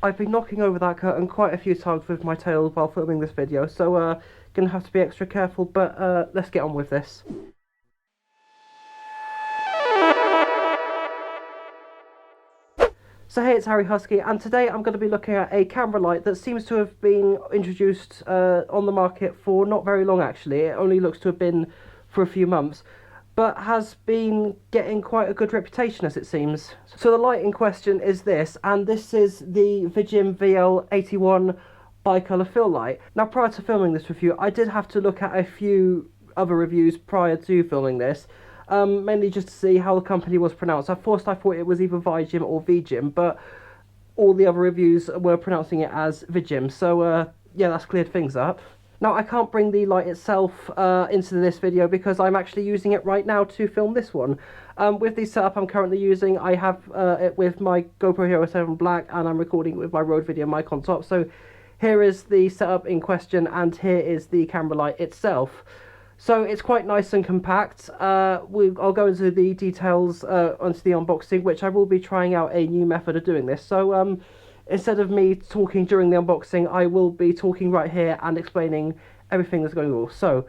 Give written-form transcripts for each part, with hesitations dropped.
I've been knocking over that curtain quite a few times with my tail while filming this video, so gonna have to be extra careful, but let's get on with this. So hey, it's Harry Husky, and today I'm going to be looking at a camera light that seems to have been introduced on the market for not very long actually. It only looks to have been for a few months, but has been getting quite a good reputation as it seems. So the light in question is this, and this is the VIJIM VL81 bicolour fill light. Now prior to filming this review, I did have to look at a few other reviews prior to filming this. Mainly just to see how the company was pronounced. At first I thought it was either VIJIM or VIJIM, but all the other reviews were pronouncing it as VIJIM, so yeah, that's cleared things up. Now I can't bring the light itself into this video because I'm actually using it right now to film this one. With the setup I'm currently using, I have it with my GoPro Hero 7 Black, and I'm recording it with my Rode Video mic on top. So here is the setup in question, and here is the camera light itself. So it's quite nice and compact. I'll go into the details onto the unboxing, which I will be trying out a new method of doing this. So instead of me talking during the unboxing, I will be talking right here and explaining everything that's going on. So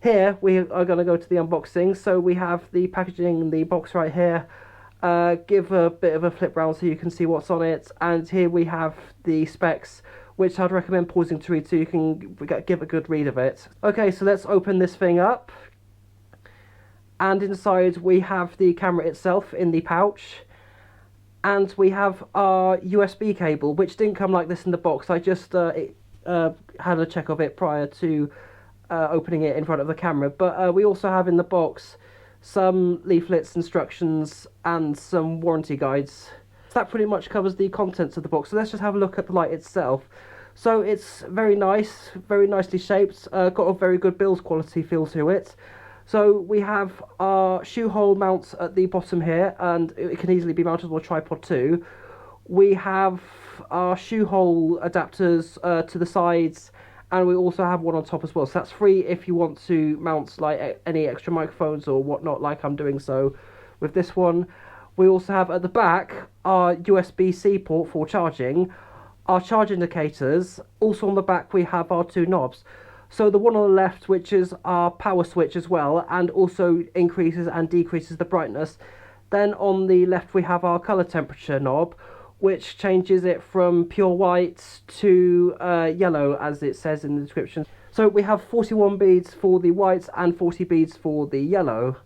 here we are going to go to the unboxing. So we have the packaging in the box right here. Give a bit of a flip round so you can see what's on it. And here we have the specs, which I'd recommend pausing to read so you can give a good read of it. Okay, so let's open this thing up. And inside we have the camera itself in the pouch. And we have our USB cable, which didn't come like this in the box. I just had a check of it prior to opening it in front of the camera. But we also have in the box some leaflets, instructions, and some warranty guides. That pretty much covers the contents of the box. So let's just have a look at the light itself. So it's very nice, very nicely shaped, got a very good build quality feel to it. So we have our shoe hole mounts at the bottom here, and it can easily be mounted on a tripod too. We have our shoe hole adapters to the sides, and we also have one on top as well. So that's free if you want to mount like any extra microphones or whatnot, like I'm doing so with this one. We also have at the back our USB-C port for charging, our charge indicators. Also on the back we have our two knobs. So the one on the left, which is our power switch as well, and also increases and decreases the brightness. Then on the left we have our colour temperature knob, which changes it from pure white to yellow, as it says in the description. So we have 41 beads for the white and 40 beads for the yellow.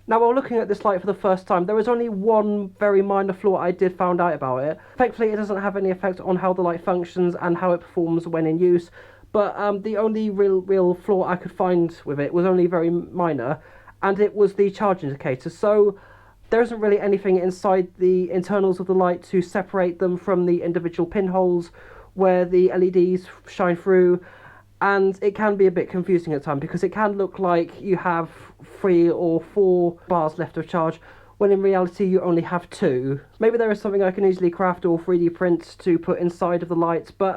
Now, while looking at this light for the first time, there was only one very minor flaw I did find out about it. Thankfully, it doesn't have any effect on how the light functions and how it performs when in use, but the only real flaw I could find with it was only very minor, and it was the charge indicator. So there isn't really anything inside the internals of the light to separate them from the individual pinholes where the LEDs shine through. And it can be a bit confusing at times because it can look like you have 3 or 4 bars left of charge when in reality you only have 2. Maybe there is something I can easily craft or 3D print to put inside of the lights, but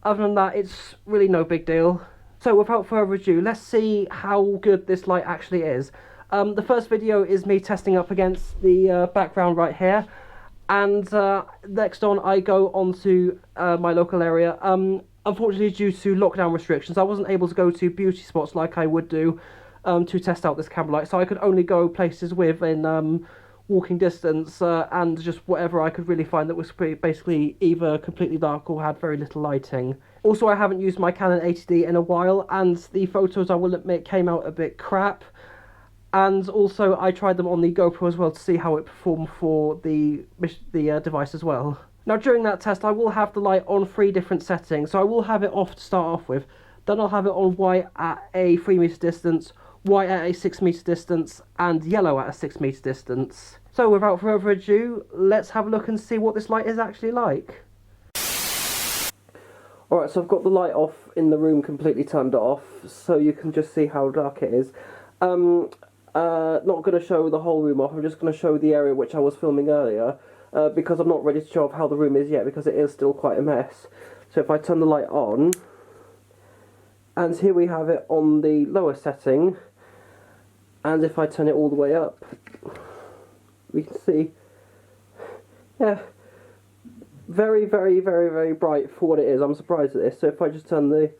other than that it's really no big deal. So without further ado, let's see how good this light actually is. The first video is me testing up against the background right here, and next on I go onto my local area. Unfortunately, due to lockdown restrictions, I wasn't able to go to beauty spots like I would do to test out this camera light, so I could only go places within walking distance and just whatever I could really find that was basically either completely dark or had very little lighting. Also, I haven't used my Canon 80D in a while, and the photos, I will admit, came out a bit crap. And also, I tried them on the GoPro as well to see how it performed for the device as well. Now during that test I will have the light on 3 different settings. So I will have it off to start off with, then I'll have it on white at a 3 meter distance, white at a 6 meter distance, and yellow at a 6 meter distance. So without further ado, let's have a look and see what this light is actually like. Alright, so I've got the light off in the room completely turned off, so you can just see how dark it is. Not going to show the whole room off, I'm just going to show the area which I was filming earlier. Because I'm not ready to show off how the room is yet, because it is still quite a mess. So if I turn the light on, and here we have it on the lower setting, and if I turn it all the way up, we can see, yeah, very, very, very, very bright for what it is. I'm surprised at this. So if I just turn the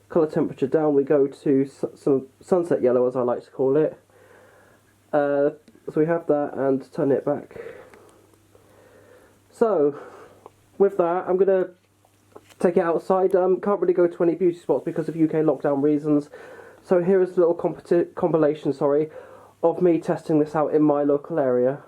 colour temperature down, we go to some sunset yellow, as I like to call it. So we have that, and turn it back. So with that, I'm going to take it outside. Can't really go to any beauty spots because of UK lockdown reasons. So here is a little compilation, of me testing this out in my local area.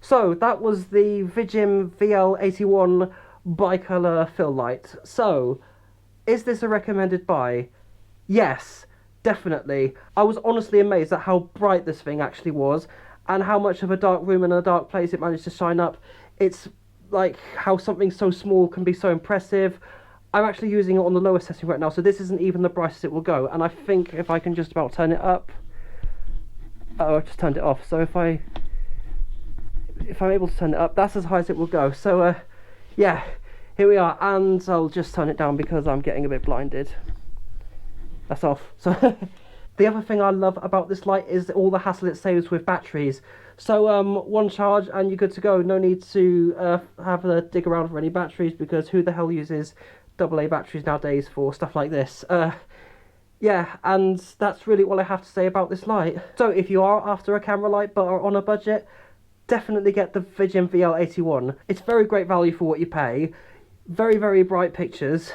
So that was the VIJIM VL81 bicolour fill light. So, is this a recommended buy? Yes, definitely. I was honestly amazed at how bright this thing actually was, and how much of a dark room and a dark place it managed to shine up. It's like how something so small can be so impressive. I'm actually using it on the lowest setting right now, so this isn't even the brightest it will go. And I think if I can just about turn it up... Oh, I've just turned it off. So if I'm able to turn it up, that's as high as it will go. So yeah, here we are, and I'll just turn it down because I'm getting a bit blinded. That's off. So the other thing I love about this light is all the hassle it saves with batteries. So one charge and you're good to go. No need to have a dig around for any batteries, because who the hell uses AA batteries nowadays for stuff like this? Yeah, and that's really all I have to say about this light. So if you are after a camera light but are on a budget, definitely get the VIJIM VL81. It's very great value for what you pay, very, very bright pictures,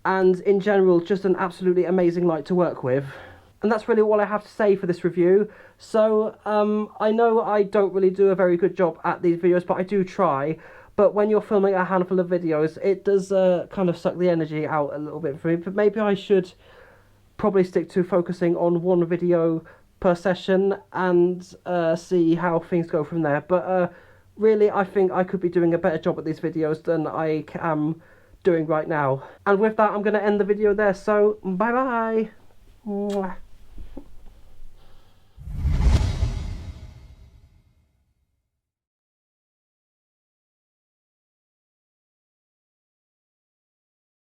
and in general just an absolutely amazing light to work with. And that's really all I have to say for this review. So I know I don't really do a very good job at these videos, but I do try. But when you're filming a handful of videos, it does kind of suck the energy out a little bit for me. But maybe I should probably stick to focusing on one video per session and see how things go from there. But really, I think I could be doing a better job at these videos than I am doing right now. And with that, I'm going to end the video there, so bye bye. Mwah.